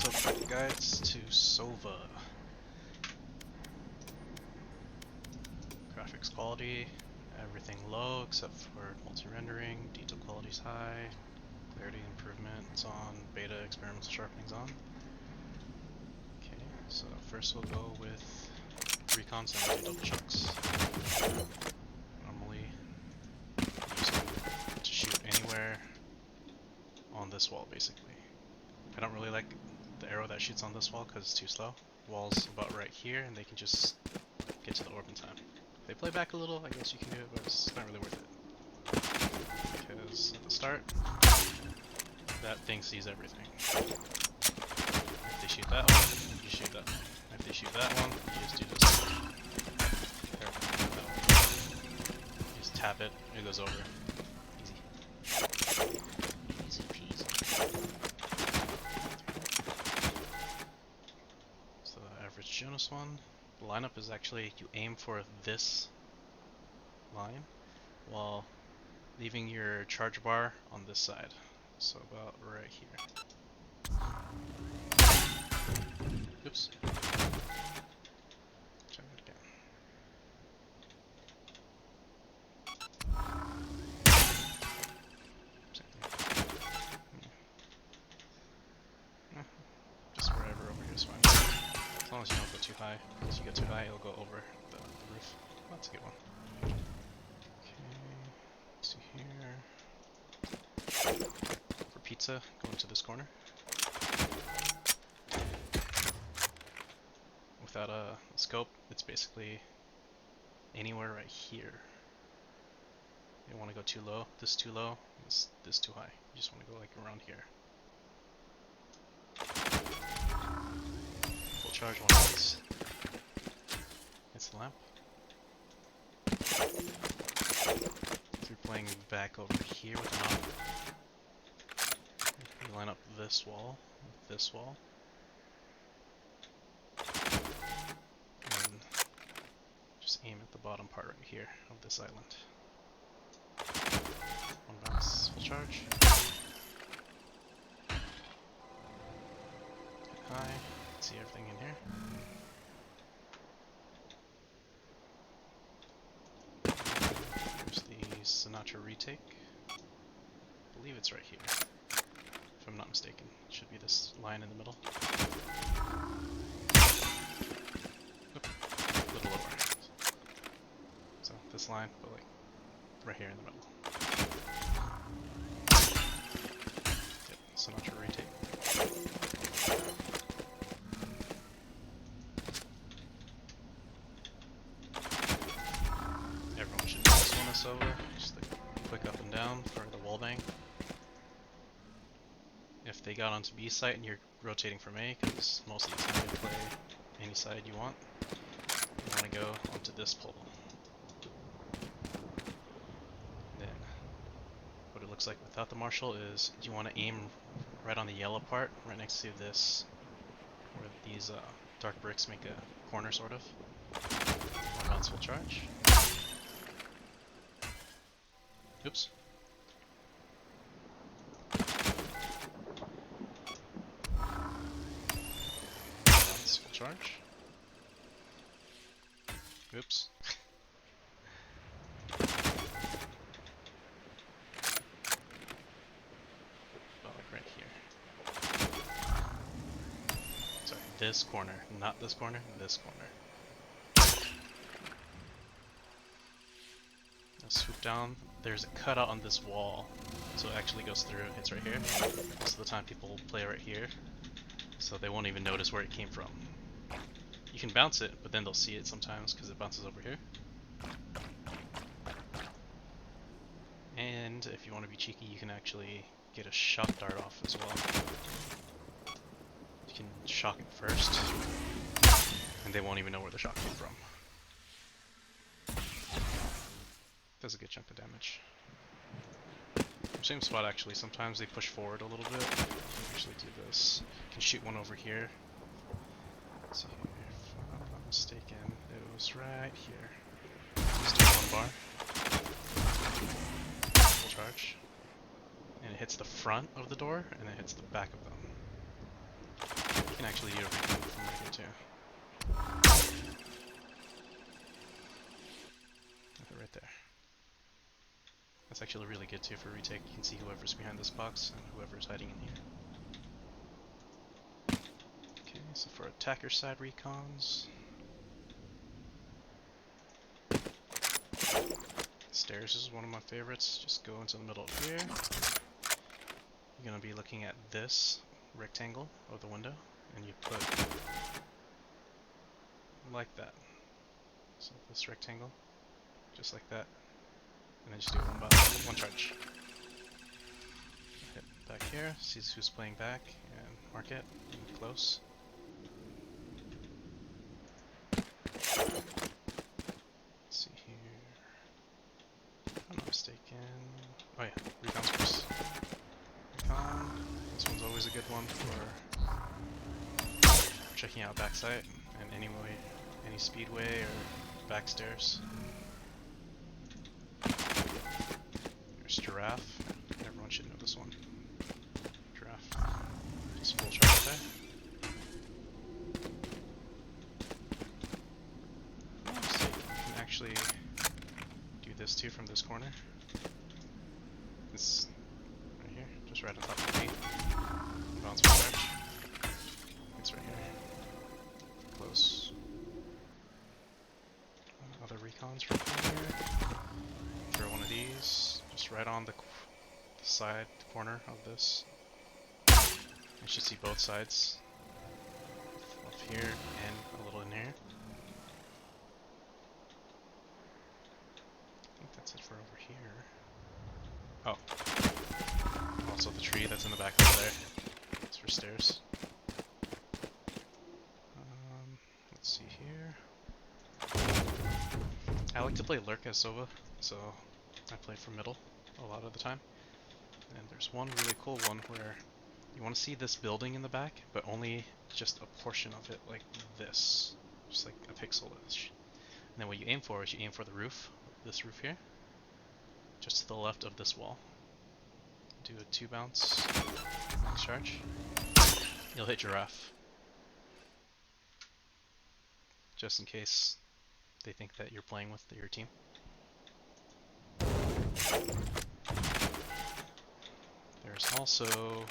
So quick guides to Sova. Graphics quality, everything low except for multi-rendering, detail quality's high, clarity improvements on, beta experimental sharpening's on. Okay, so first we'll go with recons and double checks. Normally use them to shoot anywhere on this wall basically. I don't really like the arrow that shoots on this wall because it's too slow. Wall's about right here and they can just get to the orb in time. If they play back a little, I guess you can do it, but it's not really worth it. Because at the start, that thing sees everything. If they shoot that one, you shoot that one. If they shoot that one, you just do this. There, that one. You just tap it, it goes over. Easy. Easy peasy. So the average Jonas one. The lineup is actually you aim for this line while leaving your charge bar on this side. So about right here. Oops. Try that again. Just wherever over here is fine. As long as you don't go too high. Because if you go too high, it'll go over the roof. Oh, that's a good one. Okay, see here. For pizza, go into this corner. Without a scope, it's basically anywhere right here. You don't want to go too low, this too low, this too high. You just want to go like around here. Full charge one of these. Hits the lamp. If you're playing back over here with an op, you line up this wall with this wall. And just aim at the bottom part right here of this island. One bounce, full charge. Hit high, see everything in here. There's the Sinatra retake. I believe it's right here, if I'm not mistaken. It should be this line in the middle. Oop, a little lower. So this line, but like right here in the middle. Yep, Sinatra retake. Everyone should do this one as Sova. Just like quick up and down for the wallbang. If they got onto B site and you're rotating from A, because most of the time you play any side you want, you want to go onto this pole. Then what it looks like without the marshal is you want to aim right on the yellow part, right next to this, where these dark bricks make a corner sort of. One bounce full charge. Oops. Bounce full charge. Oops. Right here. Sorry, this corner, not this corner, this corner. Now swoop down. There's a cutout on this wall, so it actually goes through. It's right here. Most of the time people play right here, so they won't even notice where it came from. You can bounce it, but then they'll see it sometimes because it bounces over here. And if you want to be cheeky, you can actually get a shock dart off as well. You can shock it first, and they won't even know where the shock came from. Does a good chunk of damage. Same spot actually, sometimes they push forward a little bit. You can actually do this. You can shoot one over here. Let's see here, if I'm not mistaken, it was right here. Just do one bar. Full charge. And it hits the front of the door, and it hits the back of them. can actually do a recon from right here too. Right there. That's actually really good too for retake. You can see whoever's behind this box and whoever's hiding in here. Okay, so for attacker side recons. Stairs is one of my favorites. Just go into the middle of here. You're going to be looking at this rectangle of the window, and you put like that. So this rectangle, just like that, and then just do it one charge. Hit back here, sees who's playing back, and mark it, and close. Let's see here. If I'm not mistaken. Oh yeah, recons first. Recon. This one's always a good one for checking out backside and any speedway or backstairs. There's giraffe. Everyone should know this one. Giraffe. Just full charge there. So you can actually do this too from this corner. This right here, just right on top of the gate. Bounce full charge. It's right here. Close. Other recons from here. Throw one of these, just right on the side corner of this. You should see both sides. Up here and a little in here. I think that's it for over here. Oh. Also the tree that's in the back over there. It's for stairs. Let's see here. I like to play Lurk as Sova, so I play from middle a lot of the time. And there's one really cool one where you want to see this building in the back, but only just a portion of it like this. Just like a pixel-ish. And then what you aim for is you aim for the roof, this roof here, just to the left of this wall. Do a 2 bounce, max charge. You'll hit giraffe. Just in case they think that you're playing with your team. There's also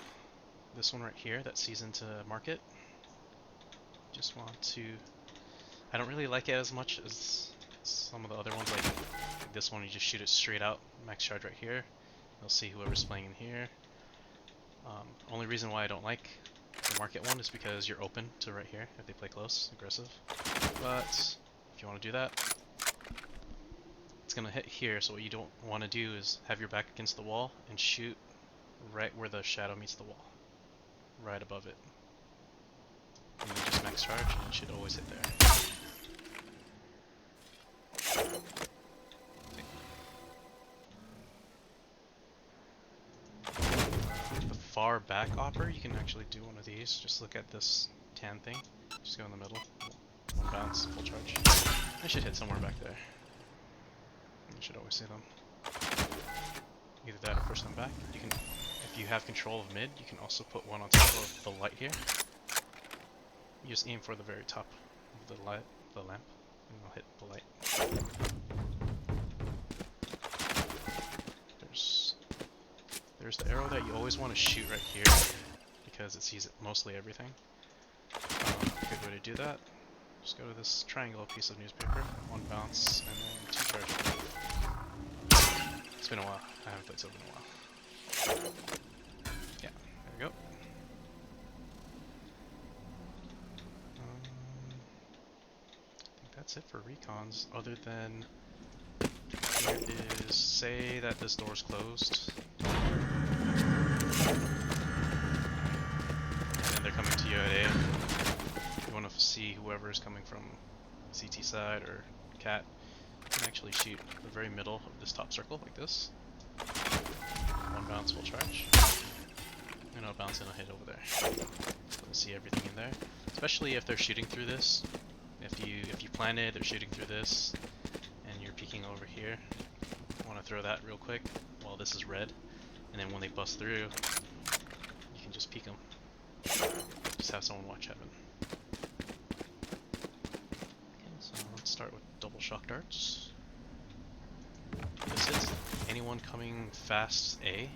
this one right here that sees into market. Just want to... I don't really like it as much as some of the other ones, like this one you just shoot it straight out, max charge right here. You'll see whoever's playing in here. Only reason why I don't like the market one is because you're open to right here if they play close, aggressive. But if you want to do that, it's going to hit here, so what you don't want to do is have your back against the wall and shoot right where the shadow meets the wall. Right above it. And then just max charge, and it should always hit there. The far back opper, you can actually do one of these. Just look at this tan thing. Just go in the middle. One bounce, full charge. I should hit somewhere back there. You should always see them. Either that or push them back. You can, if you have control of mid, you can also put one on top of the light here. You just aim for the very top of the lamp, and it'll hit the light. There's the arrow that you always want to shoot right here, because it sees mostly everything. A good way to do that, just go to this triangle piece of newspaper, 1 bounce, and then 2 charges. It's been a while. I haven't played Sova in a while. Yeah, there we go. I think that's it for recons, other than here is, say that this door's closed. And then they're coming to you at A. You want to see whoever is coming from CT side or cat. You can actually shoot the very middle of this top circle, like this. 1 bounce, full charge. And I'll bounce and I'll hit over there. So we'll see everything in there. Especially if they're shooting through this. If you plan it, they're shooting through this, and you're peeking over here. You want to throw that real quick while this is red. And then when they bust through, you can just peek them. just have someone watch heaven. Okay, so let's start with double shock darts. This hits anyone coming fast A. You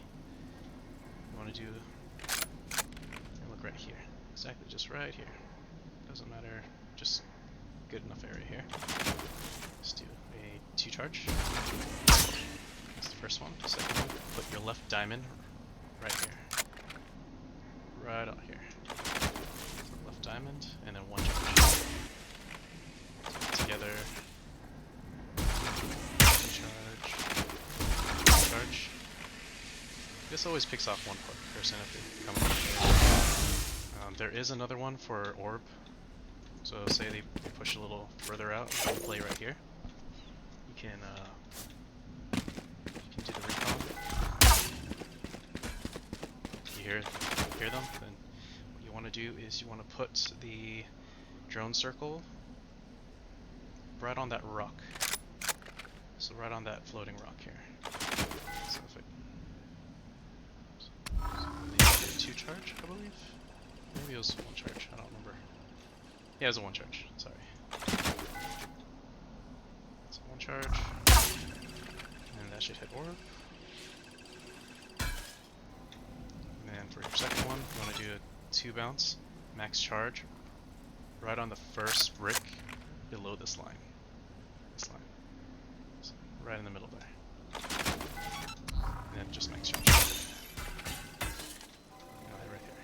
want to do, look right here, exactly just right here. Doesn't matter, just good enough area here. Let's do a 2 charge. That's the first one. Second one, put your left diamond right here. Right out here. Left diamond, and then 1 charge. Together. 2 charge. Charge. This always picks off one person if they come up here. There is another one for orb. So say they push a little further out, you can play right here. You can do the recon. If you hear them, then what you want to do is you want to put the drone circle right on that rock. So right on that floating rock here. So if they did 2 charge, I believe? Maybe it was 1 charge, I don't remember. Yeah, it was a 1 charge, sorry. So 1 charge, and that should hit orb. And then for your second one, you want to do a 2 bounce, max charge, right on the first brick below this line. This line. So right in the middle there. And then just max charge. Right here.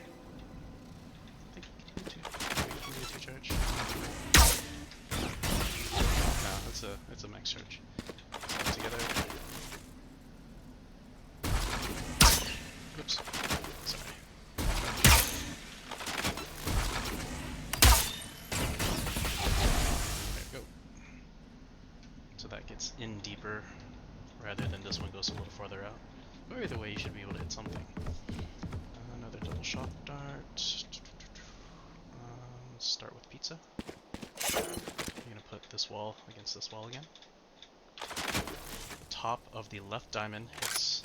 I think you can do 2. Maybe you can do a 2 charge. No, it's a max charge. So together. Oops. Sorry. There we go. So that gets in deeper rather than this one goes a little farther out. But either way, you should be able to hit something. Another double shock dart. Let's start with pizza. You're gonna put this wall against this wall again. Top of the left diamond hits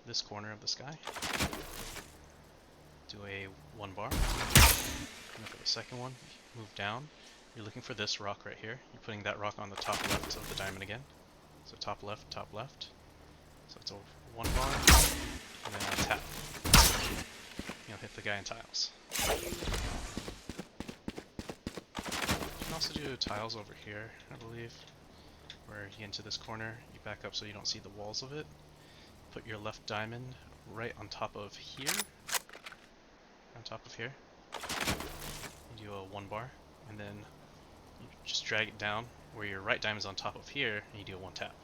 this corner of the sky. Do a 1 bar. And then for the second one, move down. You're looking for this rock right here. You're putting that rock on the top left of the diamond again. So top left, top left. So it's a 1 bar, and then a tap. You'll hit the guy in tiles. You can also do tiles over here, I believe, where you get into this corner, you back up so you don't see the walls of it. Put your left diamond right on top of here. On top of here. You do a 1 bar, and then you just drag it down where your right diamond's on top of here, and you do a 1 tap.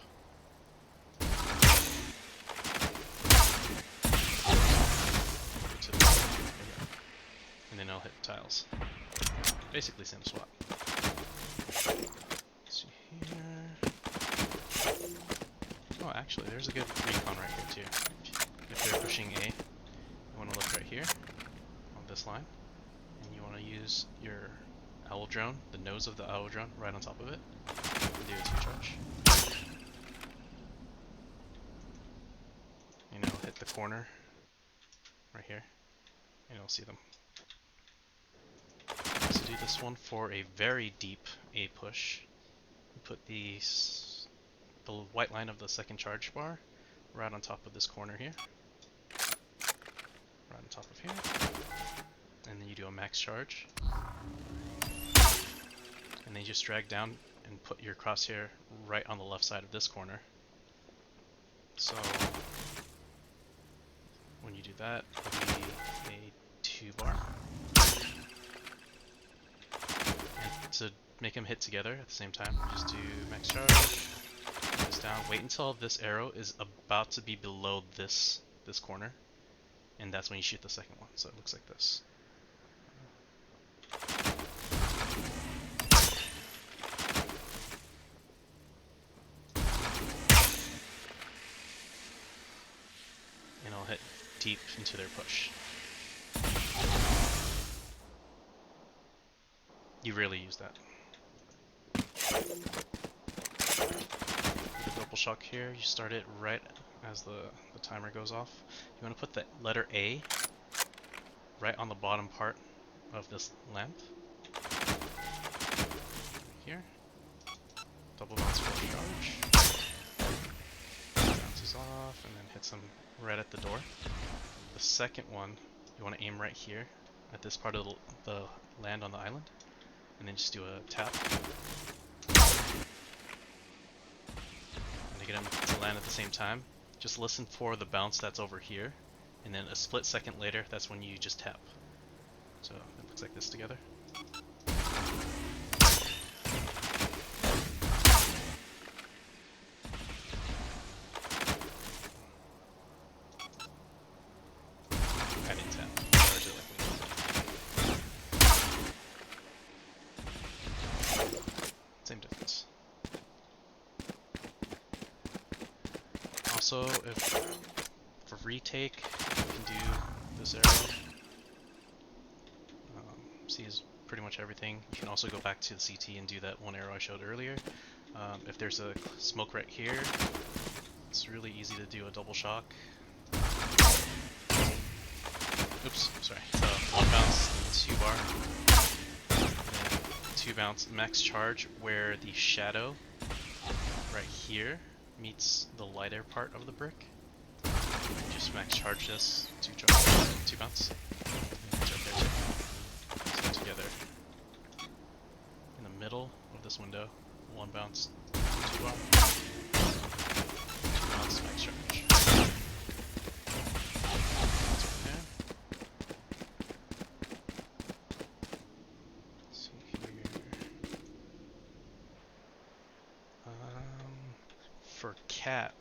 And then I'll hit tiles. Basically same swap. Let's see here. Oh, actually, there's a good recon right here too. If they're pushing A, you want to look right here on this line, and you want to use your owl drone, the nose of the owl drone, right on top of it, and do a 2 charge. And it'll hit the corner right here, and you'll see them. So do this one for a very deep A push. You put the white line of the second charge bar right on top of this corner here. Right on top of here. And then you do a max charge. And then you just drag down and put your crosshair right on the left side of this corner. So when you do that, it'll be a 2 bar. And to make them hit together at the same time, just do max charge, this down, wait until this arrow is about to be below this corner, and that's when you shoot the second one, so it looks like this. And I'll hit deep into their push. You rarely use that. The double shock here, you start it right as the timer goes off. You want to put the letter A right on the bottom part of this lamp. Here. Double bounce full charge. Bounces off and then hits him right at the door. The second one, you want to aim right here at this part of the land on the island. And then just do a tap. And to get him to land at the same time, just listen for the bounce that's over here. And then a split second later, that's when you just tap. So it looks like this together. I didn't tap. Charge it like we did. Same difference. Also, if for retake, you can do this arrow. C is pretty much everything. You can also go back to the CT and do that one arrow I showed earlier. If there's a smoke right here, it's really easy to do a double shock. Oops, sorry. So 1 bounce, 2 bar, and then 2 bounce max charge where the shadow right here meets the lighter part of the brick. Just max charge this, 2 bounce. And right there too. So together. In the middle of this window, 1 bounce, 2 bar, 2 bounce max charge. For cat,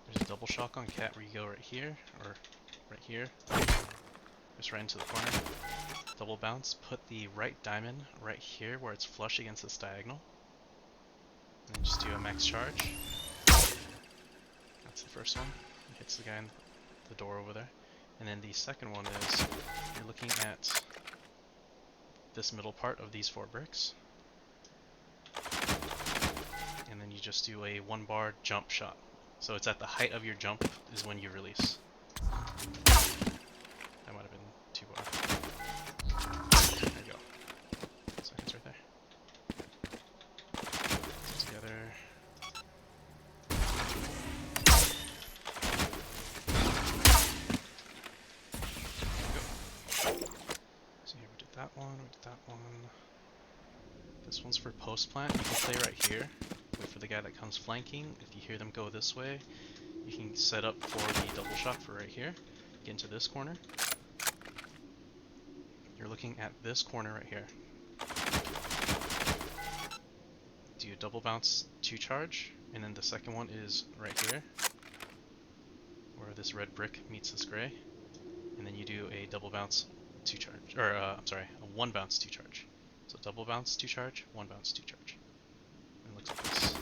there's a double shock on cat where you go right here, or right here, just right into the corner, double bounce, put the right diamond right here where it's flush against this diagonal, and then just do a max charge. That's the first one, it hits the guy in the door over there, and then the second one is, you're looking at this middle part of these 4 bricks, and then you just do a 1 bar jump shot. So it's at the height of your jump is when you release. That might have been 2 bar. There you go. Seconds right there. So together. There we go. So here we did that one, we did that one. This one's for post plant. You can play right here. Wait for the guy that comes flanking. If you hear them go this way, you can set up for the double shot for right here. Get into this corner. You're looking at this corner right here. Do a double bounce 2 charge, and then the second one is right here, where this red brick meets this gray, and then you do a double bounce 2 charge, or I'm sorry, a 1 bounce 2 charge. So double bounce 2 charge, 1 bounce 2 charge. And it looks like this.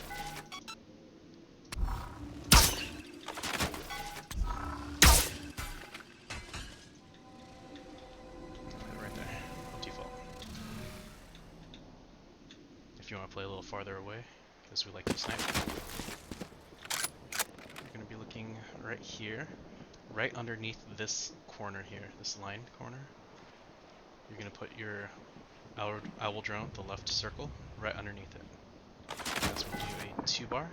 Right there, default. If you want to play a little farther away, because we like to snipe, you're going to be looking right here, right underneath this corner here, this line corner. You're going to put your owl drone, the left circle, right underneath it. That's when you do a 2 bar.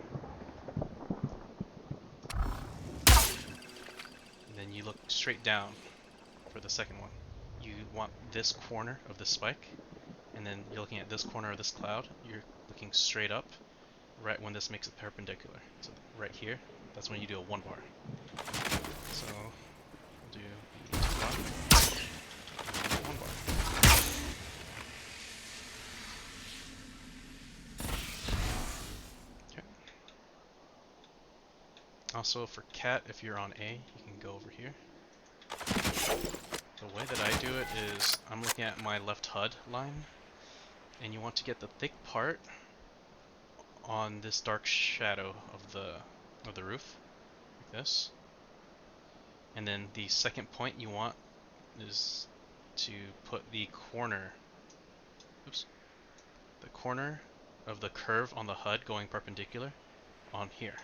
And then you look straight down for the second one. You want this corner of the spike, and then you're looking at this corner of this cloud. You're looking straight up, right when this makes it perpendicular. So right here, that's when you do a 1 bar. So we'll do the 2 bar, and 1 bar. Also for cat, if you're on A, you can go over here. The way that I do it is, I'm looking at my left HUD line, and you want to get the thick part on this dark shadow of the roof, like this. And then the second point you want is to put the corner, the corner of the curve on the HUD going perpendicular on here.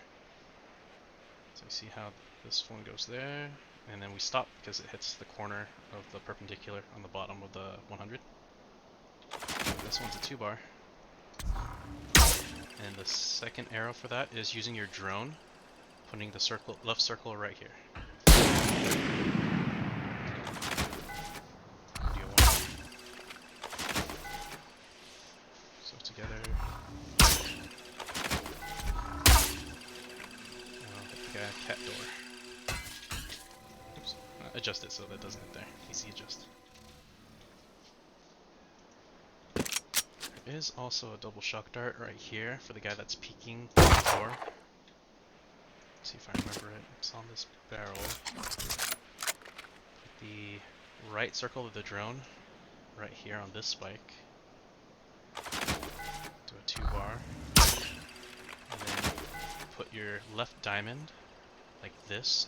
So you see how this one goes there, and then we stop because it hits the corner of the perpendicular on the bottom of the 100. This one's a 2-bar. And the second arrow for that is using your drone, putting the circle, left circle right here. Video 1. So together. Hit the guy cat door. Oops. Adjust it so that doesn't hit there. Easy adjust. There is also a double shock dart right here for the guy that's peeking the door. Let's see if I remember it. It's on this barrel. Put the right circle of the drone right here on this spike. Do a 2-bar. And then put your left diamond, like this,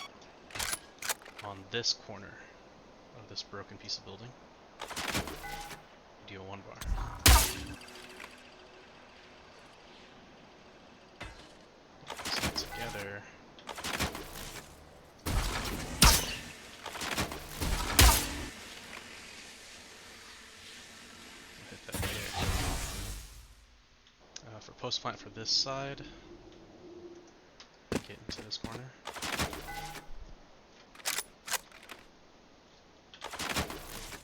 on this corner of this broken piece of building. Do a 1-bar. Together. Hit that right here. For post plant for this side, get into this corner.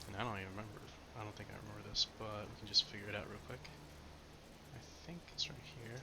And I don't even remember. I don't think I remember this, but we can just figure it out real quick. I think it's right here.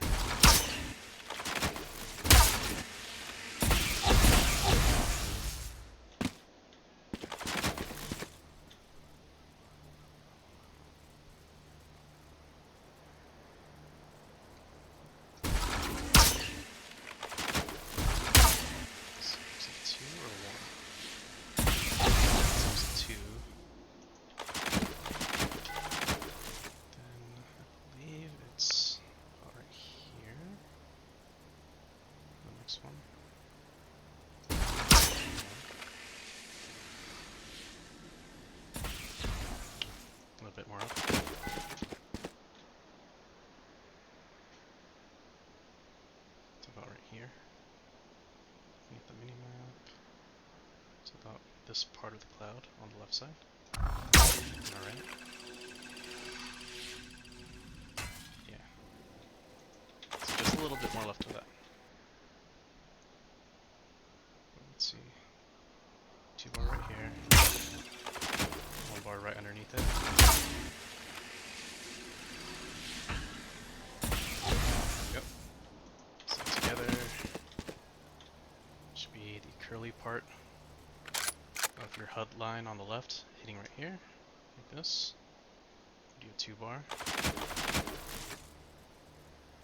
Bit more up. It's about right here. Get the mini map. It's about this part of the cloud on the left side. Alright. Yeah. So just a little bit more left of that. Let's see. 2-bar right here. 1-bar right underneath it. Yep. So together should be the curly part of your HUD line on the left, hitting right here, like this. Do a 2-bar.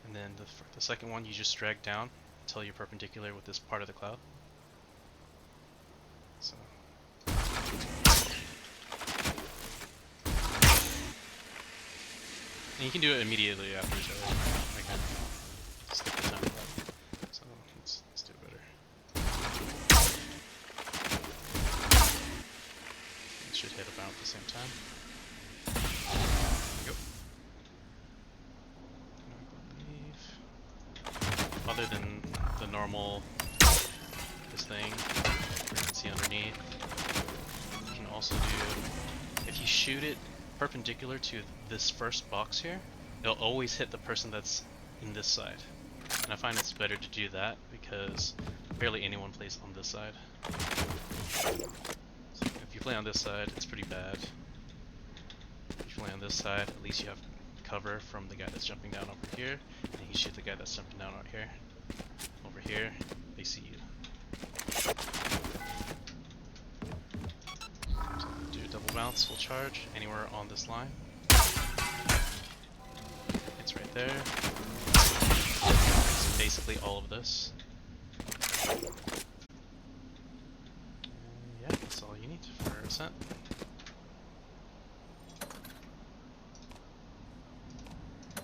And then the second one you just drag down until you're perpendicular with this part of the cloud. So. And you can do it immediately after each other. I can skip the time of that. So let's do it better. It should hit about the same time. There we go. And I believe, other than the normal, this thing, you can see underneath, you can also do, if you shoot it perpendicular to this first box here, it'll always hit the person that's in this side. And I find it's better to do that because barely anyone plays on this side. So if you play on this side, it's pretty bad. If you play on this side, at least you have cover from the guy that's jumping down over here, and you shoot the guy that's jumping down out here. Over here, they see you. Do a double bounce, full charge, anywhere on this line. It's right there. So basically all of this. And yeah, that's all you need for Ascent.